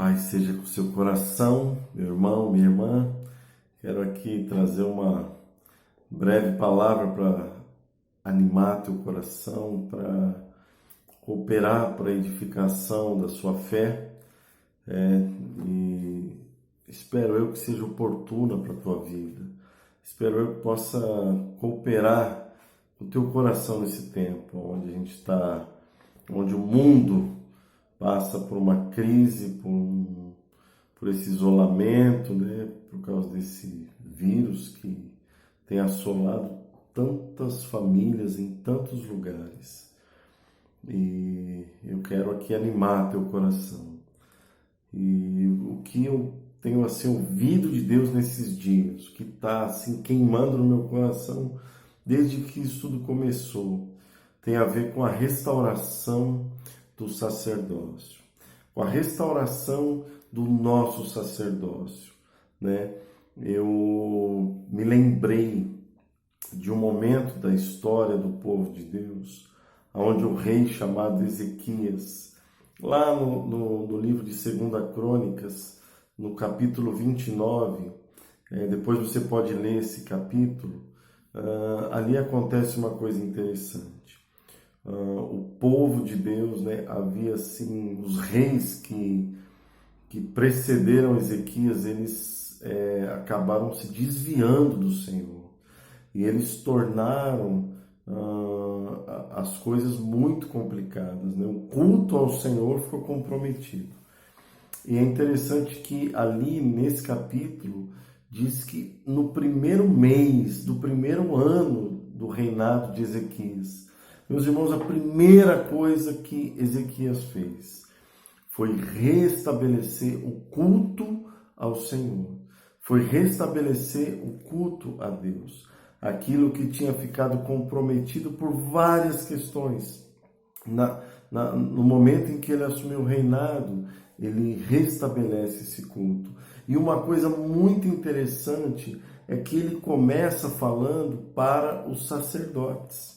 paz seja com o seu coração, meu irmão, minha irmã. Quero aqui trazer uma breve palavra para animar teu coração, para cooperar para a edificação da sua fé. E espero eu que seja oportuna para a tua vida. Espero eu que possa cooperar com o teu coração nesse tempo, onde a gente está, onde o mundo passa por uma crise, por esse isolamento, né? Por causa desse vírus que tem assolado tantas famílias em tantos lugares. E eu quero aqui animar teu coração. E o que eu tenho assim ouvido de Deus nesses dias, que está assim queimando no meu coração desde que isso tudo começou, tem a ver com a restauração do sacerdócio, com a restauração do nosso sacerdócio, né? Eu me lembrei de um momento da história do povo de Deus, onde o rei chamado Ezequias, lá no livro de 2 Crônicas, no capítulo 29, depois você pode ler esse capítulo, ali acontece uma coisa interessante. O povo de Deus, né, havia assim, os reis que precederam Ezequias, eles acabaram se desviando do Senhor. E eles tornaram as coisas muito complicadas, né? O culto ao Senhor ficou comprometido. E é interessante que ali nesse capítulo diz que no primeiro mês do primeiro ano do reinado de Ezequias, meus irmãos, a primeira coisa que Ezequias fez foi restabelecer o culto ao Senhor, foi restabelecer o culto a Deus, aquilo que tinha ficado comprometido por várias questões. No momento em que ele assumiu o reinado, ele restabelece esse culto. E uma coisa muito interessante é que ele começa falando para os sacerdotes.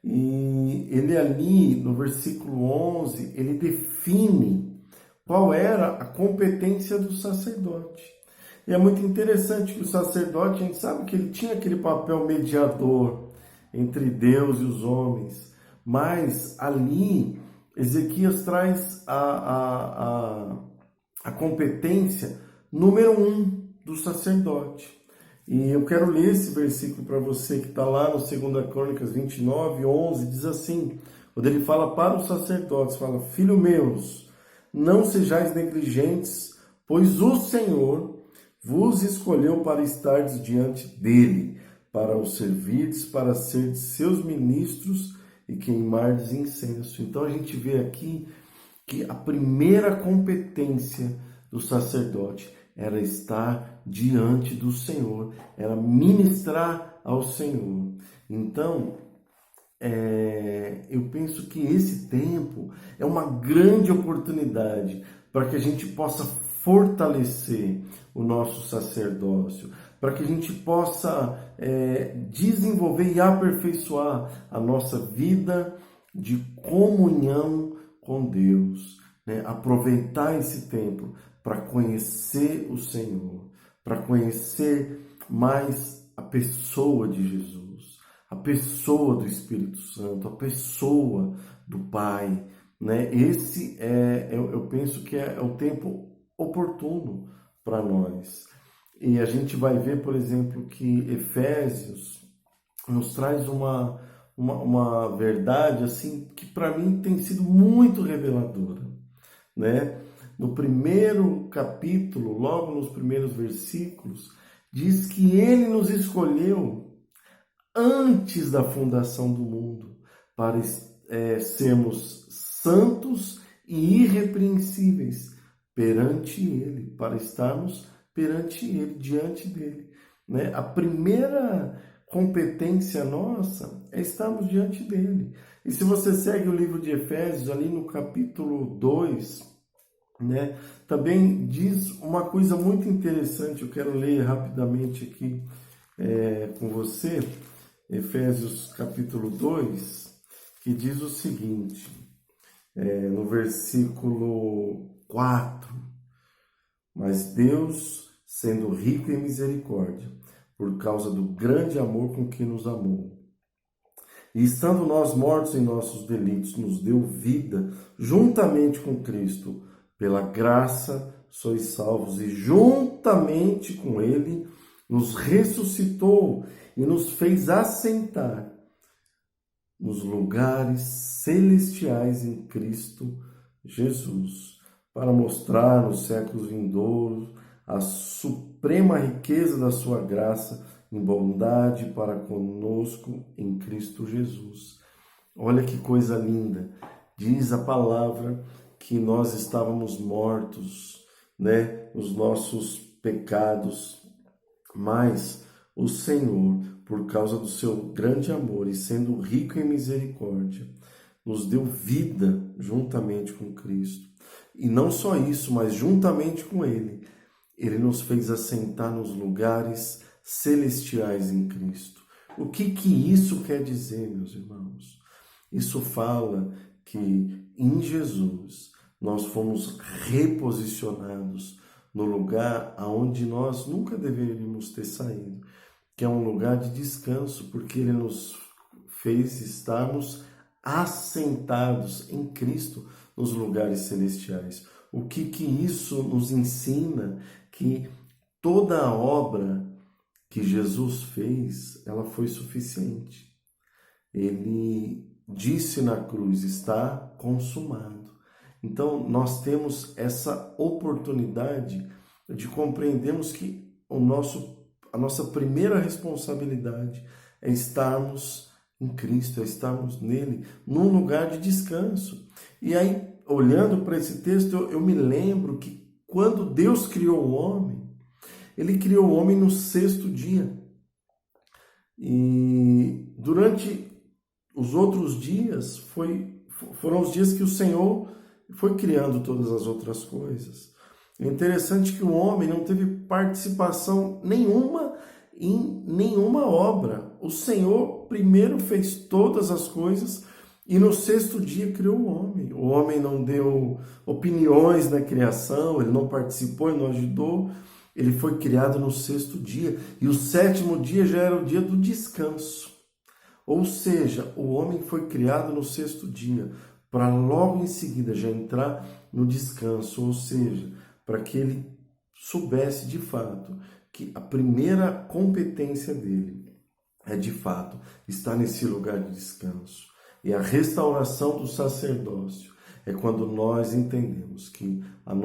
E ele ali, no versículo 11, ele define qual era a competência do sacerdote. E é muito interessante que o sacerdote, a gente sabe que ele tinha aquele papel mediador entre Deus e os homens, mas ali Ezequias traz a competência número 1 do sacerdote. E eu quero ler esse versículo para você que está lá no 2 Crônicas 29, 11, diz assim, quando ele fala para os sacerdotes, fala: Filho meus, não sejais negligentes, pois o Senhor vos escolheu para estardes diante dele, para o servirdes, para serdes seus ministros e queimardes incenso. Então a gente vê aqui que a primeira competência do sacerdote era estar diante do Senhor, era ministrar ao Senhor. Então, eu penso que esse tempo é uma grande oportunidade para que a gente possa fortalecer o nosso sacerdócio, para que a gente possa desenvolver e aperfeiçoar a nossa vida de comunhão com Deus, né? Aproveitar esse tempo para conhecer o Senhor, para conhecer mais a pessoa de Jesus, a pessoa do Espírito Santo, a pessoa do Pai, né? Esse eu penso que é o tempo oportuno para nós. E a gente vai ver, por exemplo, que Efésios nos traz uma verdade assim que para mim tem sido muito reveladora, né? No primeiro capítulo, logo nos primeiros versículos, diz que ele nos escolheu antes da fundação do mundo para sermos santos e irrepreensíveis perante ele, para estarmos perante ele, diante dele, né? A primeira competência nossa é estarmos diante dele. E se você segue o livro de Efésios, ali no capítulo 2, né, também diz uma coisa muito interessante. Eu quero ler rapidamente aqui com você, Efésios capítulo 2, que diz o seguinte, no versículo 4. Mas Deus, sendo rico em misericórdia, por causa do grande amor com que nos amou, e estando nós mortos em nossos delitos, nos deu vida juntamente com Cristo. Pela graça sois salvos, e juntamente com Ele nos ressuscitou e nos fez assentar nos lugares celestiais em Cristo Jesus, para mostrar nos séculos vindouros a suprema riqueza da sua graça em bondade para conosco em Cristo Jesus. Olha que coisa linda! Diz a palavra que nós estávamos mortos, nos nossos pecados, mas o Senhor, por causa do seu grande amor e sendo rico em misericórdia, nos deu vida juntamente com Cristo. E não só isso, mas juntamente com Ele, Ele nos fez assentar nos lugares celestiais em Cristo. O que isso quer dizer, meus irmãos? Isso fala que em Jesus nós fomos reposicionados no lugar aonde nós nunca deveríamos ter saído, que é um lugar de descanso, porque Ele nos fez estarmos assentados em Cristo nos lugares celestiais. O que isso nos ensina? Que toda a obra que Jesus fez, ela foi suficiente. Ele disse na cruz, está consumado. Então, nós temos essa oportunidade de compreendermos que a nossa primeira responsabilidade é estarmos em Cristo, é estarmos nele, num lugar de descanso. E aí, olhando para esse texto, eu me lembro que quando Deus criou o homem, Ele criou o homem no 6º dia. E durante os outros dias, foram os dias que o Senhor foi criando todas as outras coisas. É interessante que o homem não teve participação nenhuma em nenhuma obra. O Senhor primeiro fez todas as coisas e no 6º dia criou o homem. O homem não deu opiniões na criação, ele não participou, ele não ajudou. Ele foi criado no 6º dia e o 7º dia já era o dia do descanso. Ou seja, o homem foi criado no 6º dia para logo em seguida já entrar no descanso, ou seja, para que ele soubesse de fato que a primeira competência dele é de fato estar nesse lugar de descanso. E a restauração do sacerdócio é quando nós entendemos que a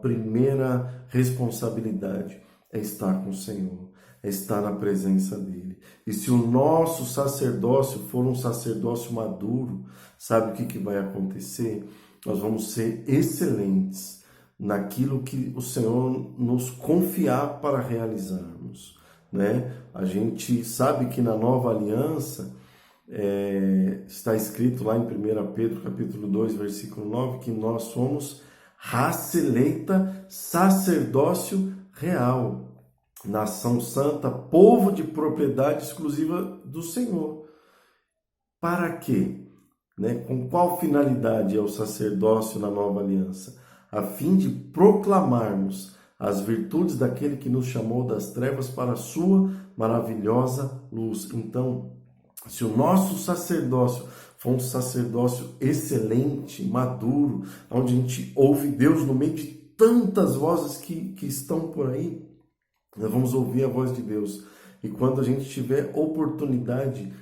primeira responsabilidade é estar com o Senhor, é estar na presença dele. E se o nosso sacerdócio for um sacerdócio maduro, sabe o que vai acontecer? Nós vamos ser excelentes naquilo que o Senhor nos confiar para realizarmos, A gente sabe que na nova aliança está escrito lá em 1 Pedro capítulo 2, versículo 9, que nós somos raça eleita, sacerdócio real, nação santa, povo de propriedade exclusiva do Senhor. Para quê? Com qual finalidade é o sacerdócio na nova aliança? A fim de proclamarmos as virtudes daquele que nos chamou das trevas para a sua maravilhosa luz. Então, se o nosso sacerdócio for um sacerdócio excelente, maduro, onde a gente ouve Deus no meio de tantas vozes que estão por aí, nós vamos ouvir a voz de Deus. E quando a gente tiver oportunidade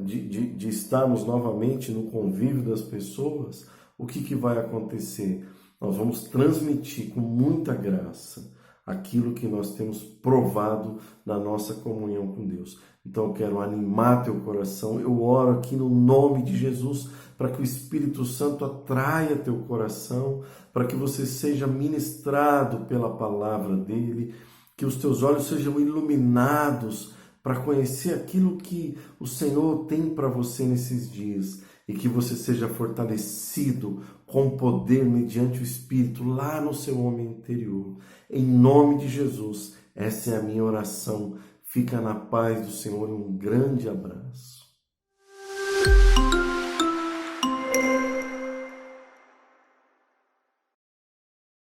de estarmos novamente no convívio das pessoas, o que vai acontecer? Nós vamos transmitir com muita graça aquilo que nós temos provado na nossa comunhão com Deus. Então eu quero animar teu coração, eu oro aqui no nome de Jesus para que o Espírito Santo atraia teu coração, para que você seja ministrado pela palavra dele, que os teus olhos sejam iluminados para conhecer aquilo que o Senhor tem para você nesses dias e que você seja fortalecido com poder mediante o Espírito lá no seu homem interior. Em nome de Jesus, essa é a minha oração. Fica na paz do Senhor e um grande abraço.